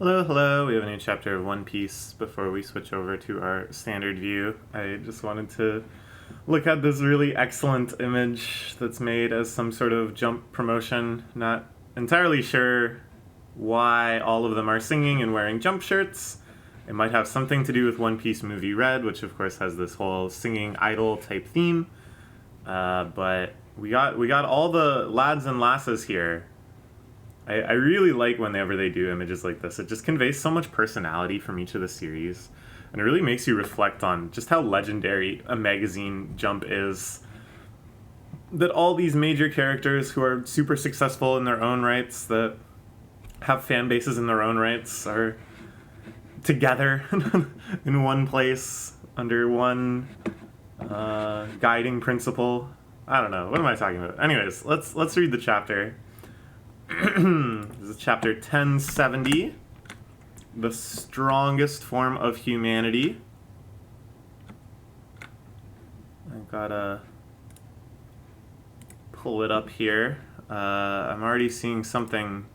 Hello, hello. We have a new chapter of One Piece before we switch over to our standard view. I just wanted to look at this really excellent image that's made as some sort of jump promotion. Not entirely sure why all of them are singing and wearing jump shirts. It might have something to do with One Piece movie Red, which of course has this whole singing idol type theme. But we got all the lads and lasses here. I really like whenever they do images like this. It just conveys so much personality from each of the series. And it really makes you reflect on just how legendary a magazine Jump is. That all these major characters who are super successful in their own rights, that have fan bases in their own rights, are together in one place under one guiding principle. I don't know. What am I talking about? Anyways, let's read the chapter. This is chapter 1070, the strongest form of humanity. I've gotta pull it up here. I'm already seeing something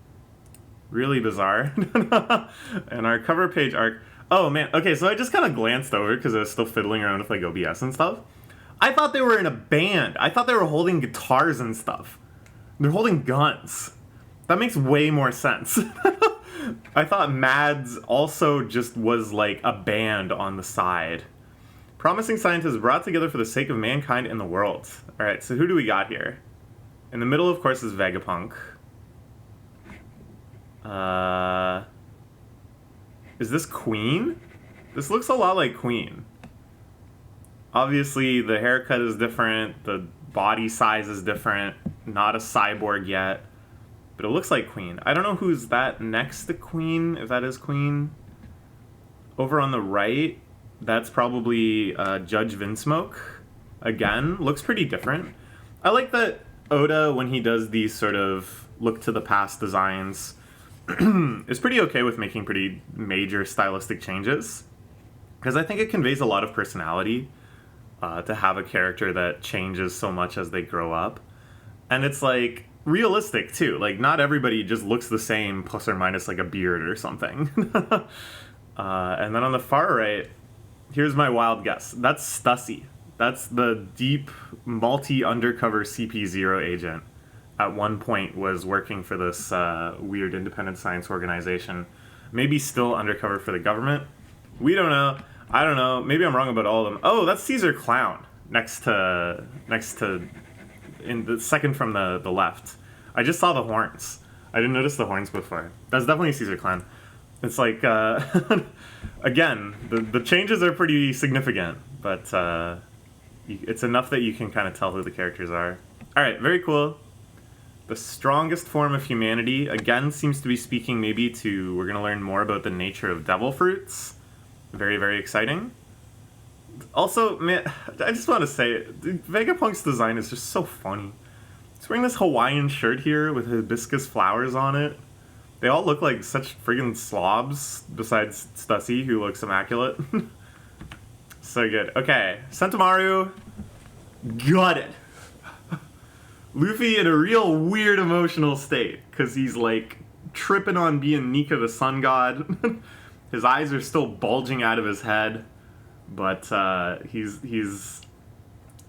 really bizarre in our cover page arc. Oh man, okay, so I just kind of glanced over because I was still fiddling around with like OBS and stuff. I thought they were in a band. I thought they were holding guitars and stuff. They're holding guns. That makes way more sense. I thought Mads also just was like a band on the side. Promising scientists brought together for the sake of mankind and the world. Alright, so who do we got here? In the middle, of course, is Vegapunk. Is this Queen? This looks a lot like Queen. Obviously, the haircut is different, the body size is different, not a cyborg yet. But it looks like Queen. I don't know who's that next to Queen, if that is Queen. Over on the right, that's probably Judge Vinsmoke. Again, looks pretty different. I like that Oda, when he does these sort of look-to-the-past designs, is pretty okay with making pretty major stylistic changes. Because I think it conveys a lot of personality to have a character that changes so much as they grow up. And it's like realistic too. Like not everybody just looks the same, plus or minus like a beard or something. And then on the far right, here's my wild guess. That's Stussy. That's the deep multi-undercover CP0 agent. At one point was working for this weird independent science organization. Maybe still undercover for the government. We don't know. I don't know. Maybe I'm wrong about all of them. Oh, that's Caesar Clown next to in the second from the left. I just saw the horns. I didn't notice the horns before. That's definitely Caesar Clan. It's like, again, the changes are pretty significant, but it's enough that you can kind of tell who the characters are. Alright, very cool. The strongest form of humanity, again, seems to be speaking maybe to, we're going to learn more about the nature of devil fruits. Very, very exciting. Also, man, I just want to say, Vegapunk's design is just so funny. He's wearing this Hawaiian shirt here with hibiscus flowers on it. They all look like such friggin' slobs, besides Stussy, who looks immaculate. So good. Okay, Sentomaru, got it. Luffy in a real weird emotional state, because he's like tripping on being Nika the sun god. His eyes are still bulging out of his head. But he's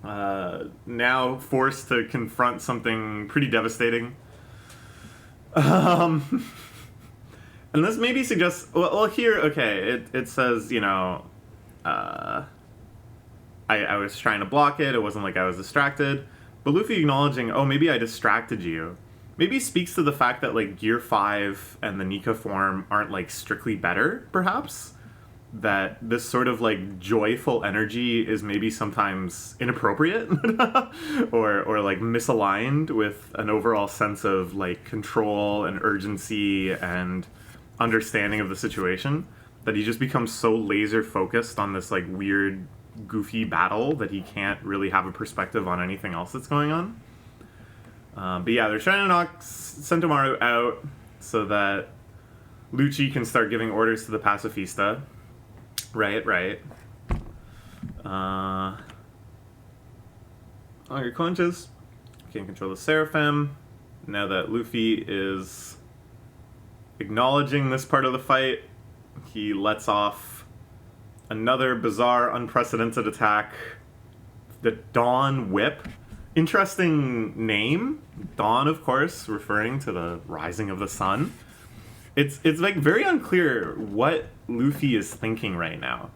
now forced to confront something pretty devastating. And this maybe suggests... Well, here, okay, it says, you know... I was trying to block it, it wasn't like I was distracted. But Luffy acknowledging, oh, maybe I distracted you. Maybe speaks to the fact that, like, Gear 5 and the Nika form aren't, like, strictly better, perhaps? That this sort of like joyful energy is maybe sometimes inappropriate or like misaligned with an overall sense of like control and urgency and understanding of the situation, that he just becomes so laser focused on this like weird goofy battle that he can't really have a perspective on anything else that's going on. But yeah, they're trying to knock Sentomaru out so that Lucci can start giving orders to the Pacifista. Right. All your conches. Can't control the Seraphim. Now that Luffy is Acknowledging this part of the fight, he lets off another bizarre, unprecedented attack. The Dawn Whip. Interesting name. Dawn, of course, referring to the rising of the sun. It's like very unclear what Luffy is thinking right now.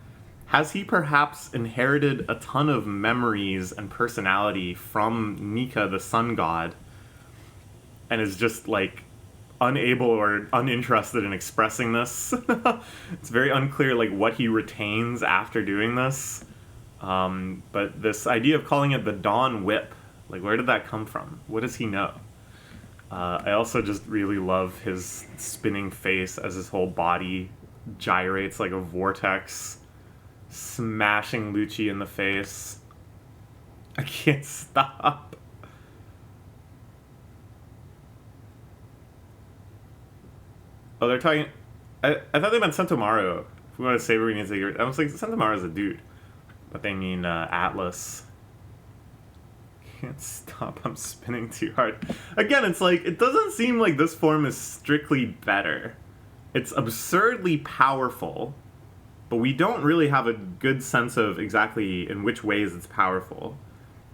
Has he perhaps inherited a ton of memories and personality from Nika, the sun god, and is just like unable or uninterested in expressing this? It's very unclear like what he retains after doing this. But this idea of calling it the Dawn Whip, like where did that come from? What does he know? I also just really love his spinning face as his whole body gyrates like a vortex, smashing Lucci in the face. I can't stop. Oh, they're talking... I thought they meant Sentomaru. If we want to say we need to take it... I was like, Sentomaru's a dude. But they mean Atlas. Can't stop, I'm spinning too hard. Again, it's like, it doesn't seem like this form is strictly better. It's absurdly powerful, but we don't really have a good sense of exactly in which ways it's powerful.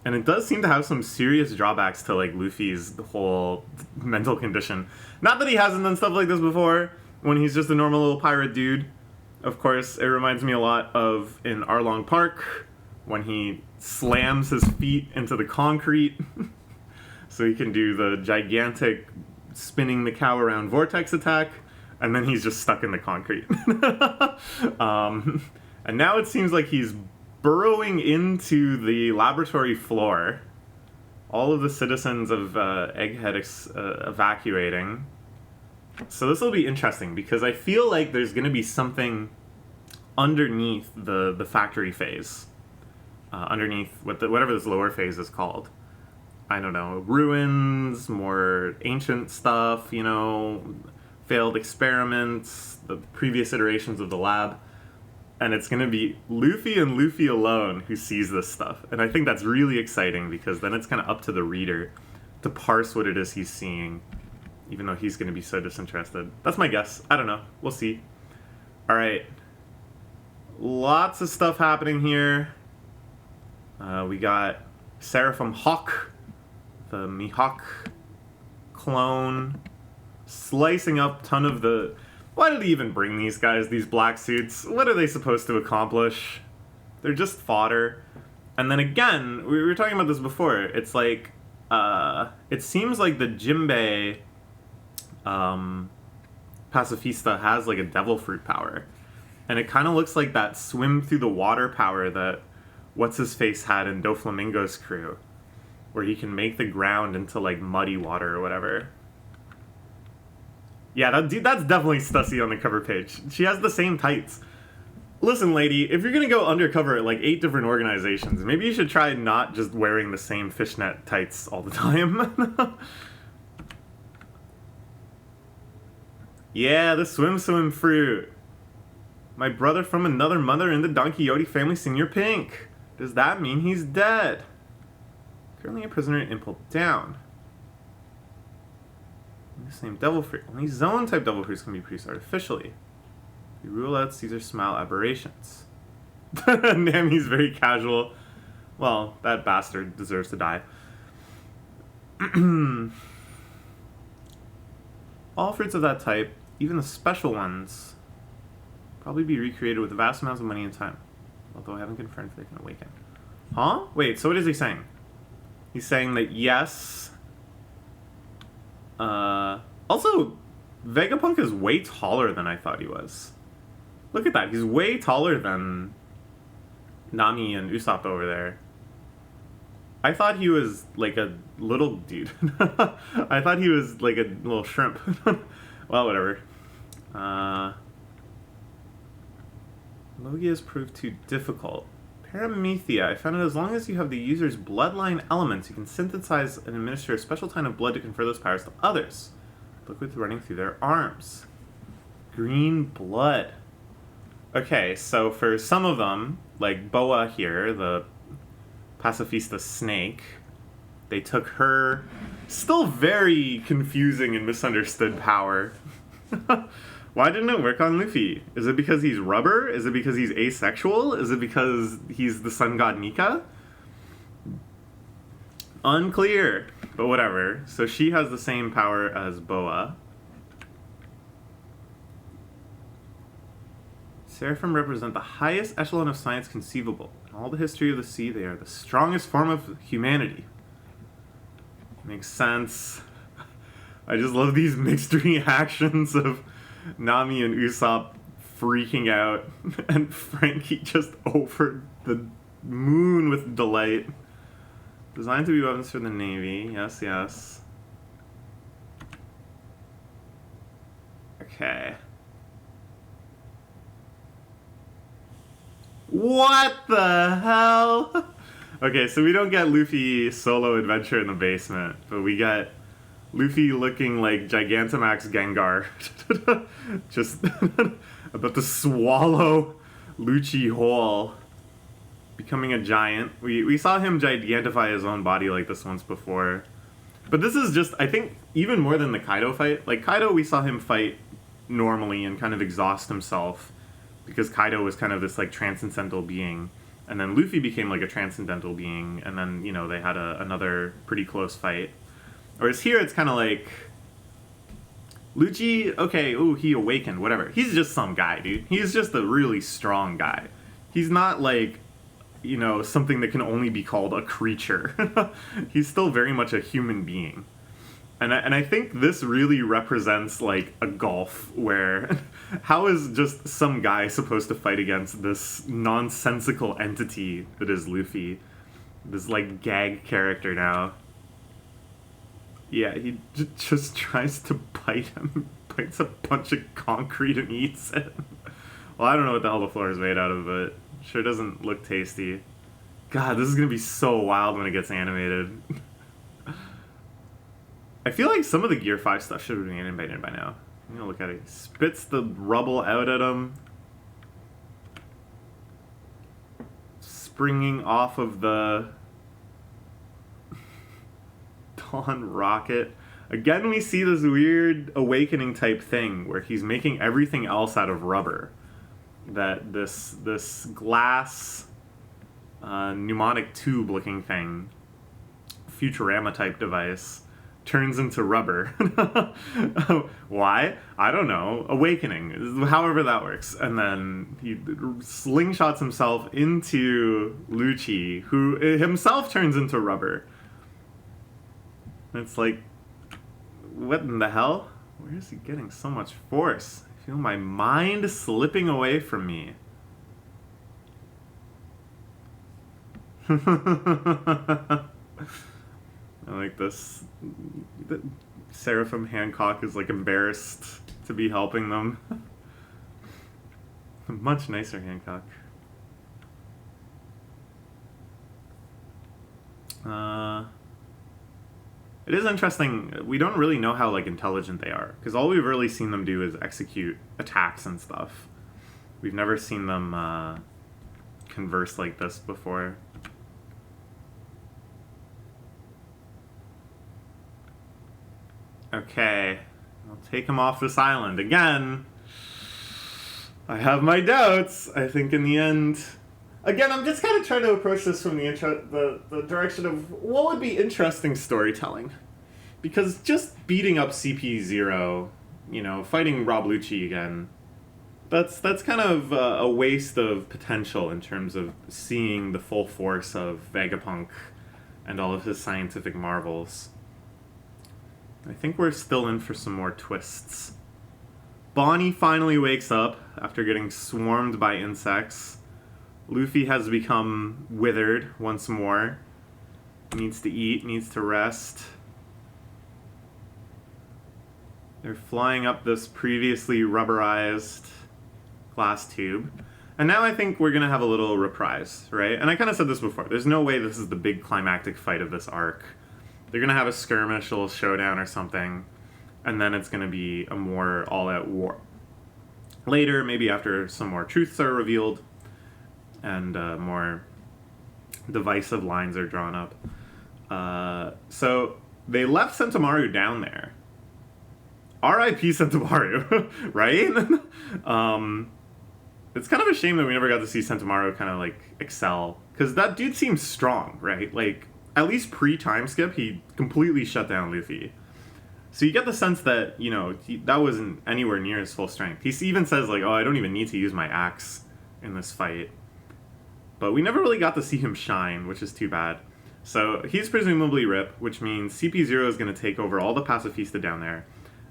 And it does seem to have some serious drawbacks to, like, Luffy's whole mental condition. Not that he hasn't done stuff like this before, when he's just a normal little pirate dude. Of course, it reminds me a lot of in Arlong Park, when he slams his feet into the concrete so he can do the gigantic spinning Mikau around vortex attack, and then he's just stuck in the concrete. And now it seems like he's burrowing into the laboratory floor. All of the citizens of Egghead evacuating. So this will be interesting, because I feel like there's going to be something underneath the factory phase. Underneath whatever this lower phase is called. I don't know, ruins, more ancient stuff, you know, failed experiments, the previous iterations of the lab. And it's going to be Luffy and Luffy alone who sees this stuff. And I think that's really exciting, because then it's kind of up to the reader to parse what it is he's seeing, even though he's going to be so disinterested. That's my guess. I don't know. We'll see. All right. Lots of stuff happening here. We got Seraphim Hawk, the Mihawk clone, slicing up a ton of the... Why did he even bring these guys, these black suits? What are they supposed to accomplish? They're just fodder. And then again, we were talking about this before, it's like, it seems like the Jinbei Pacifista has like a devil fruit power. And it kind of looks like that swim through the water power that What's-His-Face had in Doflamingo's crew, where he can make the ground into like muddy water or whatever. Yeah, that's definitely Stussy on the cover page. She has the same tights. Listen, lady, if you're gonna go undercover at like 8 different organizations, maybe you should try not just wearing the same fishnet tights all the time. Yeah, the swim fruit. My brother from another mother in the Don Quixote family, Senor Pink. Does that mean he's dead? Currently a prisoner in Impel Down. The same devil fruit. Only zone-type devil fruits can be produced artificially. You rule out Caesar Smile aberrations. Nami's very casual. Well, that bastard deserves to die. All fruits of that type, even the special ones, probably be recreated with vast amounts of money and time. Although I haven't confirmed if they can awaken. Huh? Wait, so what is he saying? He's saying that yes. Also, Vegapunk is way taller than I thought he was. Look at that, he's way taller than Nami and Usopp over there. I thought he was like a little dude. I thought he was like a little shrimp. Well, whatever. Logia has proved too difficult. Paramethea. I found out as long as you have the user's bloodline elements, you can synthesize and administer a special kind of blood to confer those powers to others. Liquid running through their arms. Green blood. Okay, so for some of them, like Boa here, the Pacifista snake, they took her still very confusing and misunderstood power Why didn't it work on Luffy? Is it because he's rubber? Is it because he's asexual? Is it because he's the sun god Nika? Unclear, but whatever. So she has the same power as Boa. Seraphim represent the highest echelon of science conceivable. In all the history of the sea, they are the strongest form of humanity. Makes sense. I just love these mixed reactions of Nami and Usopp freaking out and Frankie just over the moon with delight. Designed to be weapons for the Navy. Yes, yes. Okay. What the hell? Okay, so we don't get Luffy solo adventure in the basement, but we get Luffy looking like Gigantamax Gengar. Just about to swallow Lucci whole. Becoming a giant. We saw him gigantify his own body like this once before. But this is just, I think, even more than the Kaido fight. Like, Kaido, we saw him fight normally and kind of exhaust himself. Because Kaido was kind of this, like, transcendental being. And then Luffy became, like, a transcendental being. And then, you know, they had another pretty close fight. Whereas here, it's kind of like... Lucci, okay, ooh, he awakened, whatever. He's just some guy, dude. He's just a really strong guy. He's not, like, you know, something that can only be called a creature. He's still very much a human being. And I think this really represents, like, a gulf where... how is just some guy supposed to fight against this nonsensical entity that is Luffy? This, like, gag character now. Yeah, he just tries to bite him. Bites a bunch of concrete and eats it. Well, I don't know what the hell the floor is made out of, but sure doesn't look tasty. God, this is gonna be so wild when it gets animated. I feel like some of the Gear 5 stuff should have been animated by now. I'm gonna look at it. He spits the rubble out at him. Springing off of the Dawn rocket. Again, we see this weird awakening type thing where he's making everything else out of rubber. That this glass pneumatic tube looking thing, Futurama type device, turns into rubber. Why? I don't know. Awakening, however that works. And then he slingshots himself into Lucci, who himself turns into rubber. It's like, what in the hell? Where is he getting so much force? I feel my mind slipping away from me. I like this. Seraphim Hancock is like embarrassed to be helping them. Much nicer Hancock. It is interesting. We don't really know how like intelligent they are, because all we've really seen them do is execute attacks and stuff. We've never seen them converse like this before. Okay, I'll take him off this island again. I have my doubts. I think in the end, again, I'm just kind of trying to approach this from the direction of what would be interesting storytelling, because just beating up CP0, you know, fighting Rob Lucci again, that's kind of a waste of potential in terms of seeing the full force of Vegapunk and all of his scientific marvels. I think we're still in for some more twists. Bonnie finally wakes up after getting swarmed by insects. Luffy has become withered once more. Needs to eat, needs to rest. They're flying up this previously rubberized glass tube. And now I think we're going to have a little reprise, right? And I kind of said this before. There's no way this is the big climactic fight of this arc. They're going to have a skirmish, a little showdown or something, and then it's going to be a more all-out war. Later, maybe after some more truths are revealed, and more divisive lines are drawn up. So they left Sentomaru down there. R.I.P. Sentomaru, right? It's kind of a shame that we never got to see Sentomaru kind of like excel, because that dude seems strong, right? Like, at least pre-time skip, he completely shut down Luffy. So you get the sense that, you know, that wasn't anywhere near his full strength. He even says, like, oh, I don't even need to use my axe in this fight. But we never really got to see him shine, which is too bad. So he's presumably Rip, which means CP0 is going to take over all the Pacifista down there.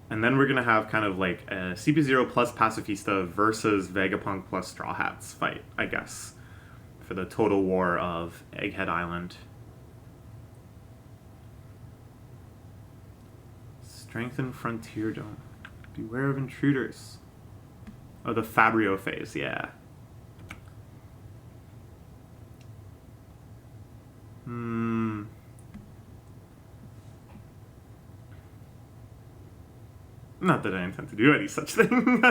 And then we're going to have kind of like a CP0 plus Pacifista versus Vegapunk plus Straw Hats fight, I guess, for the total war of Egghead Island. Strengthen Frontier Dome. Beware of intruders. Oh, the Fabrio phase, yeah. Not that I intend to do any such thing.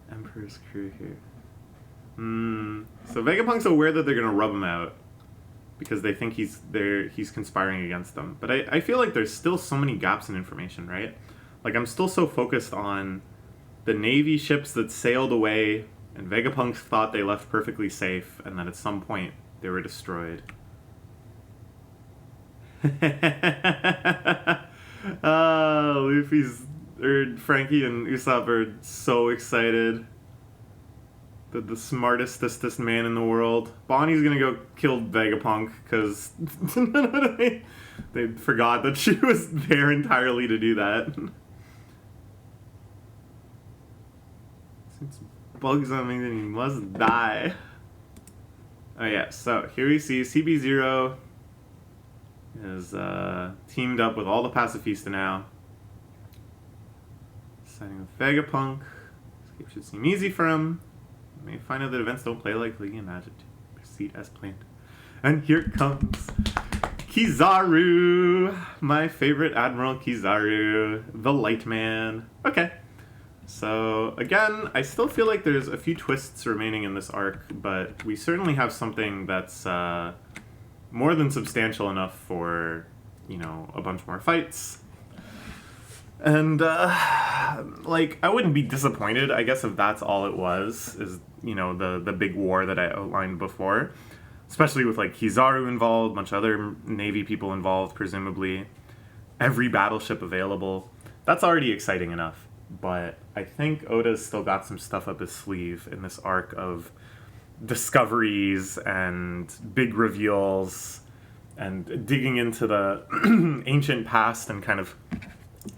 Emperor's crew here. So Vegapunk's aware that they're gonna rub him out because they think he's conspiring against them. But I feel like there's still so many gaps in information, right? Like, I'm still so focused on the Navy ships that sailed away, and Vegapunk thought they left perfectly safe, and then at some point they were destroyed. Frankie and Usopp are so excited that the smartest man in the world. Bonnie's gonna go kill Vegapunk because they forgot that she was there entirely to do that. Since bugs on me, then he must die. Oh yeah, so here we see CP0 is teamed up with all the Pacifista now. Signing with Vegapunk. Escape should seem easy for him. You may find out that events don't play like Lee imagined. Proceed as planned. And here comes Kizaru! My favorite Admiral Kizaru. The Light Man. Okay. So, again, I still feel like there's a few twists remaining in this arc, but we certainly have something that's more than substantial enough for, you know, a bunch more fights. And, like, I wouldn't be disappointed, I guess, if that's all it was, is, you know, the big war that I outlined before. Especially with, like, Kizaru involved, a bunch of other Navy people involved, presumably. Every battleship available. That's already exciting enough. But I think Oda's still got some stuff up his sleeve in this arc of discoveries and big reveals and digging into the ancient past and kind of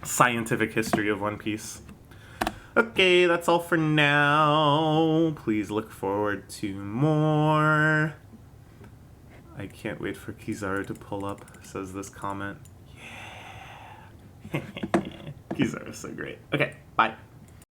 scientific history of One Piece. Okay, that's all for now. Please look forward to more. I can't wait for Kizaru to pull up, says this comment. Yeah. Kizaru's so great. Okay, bye.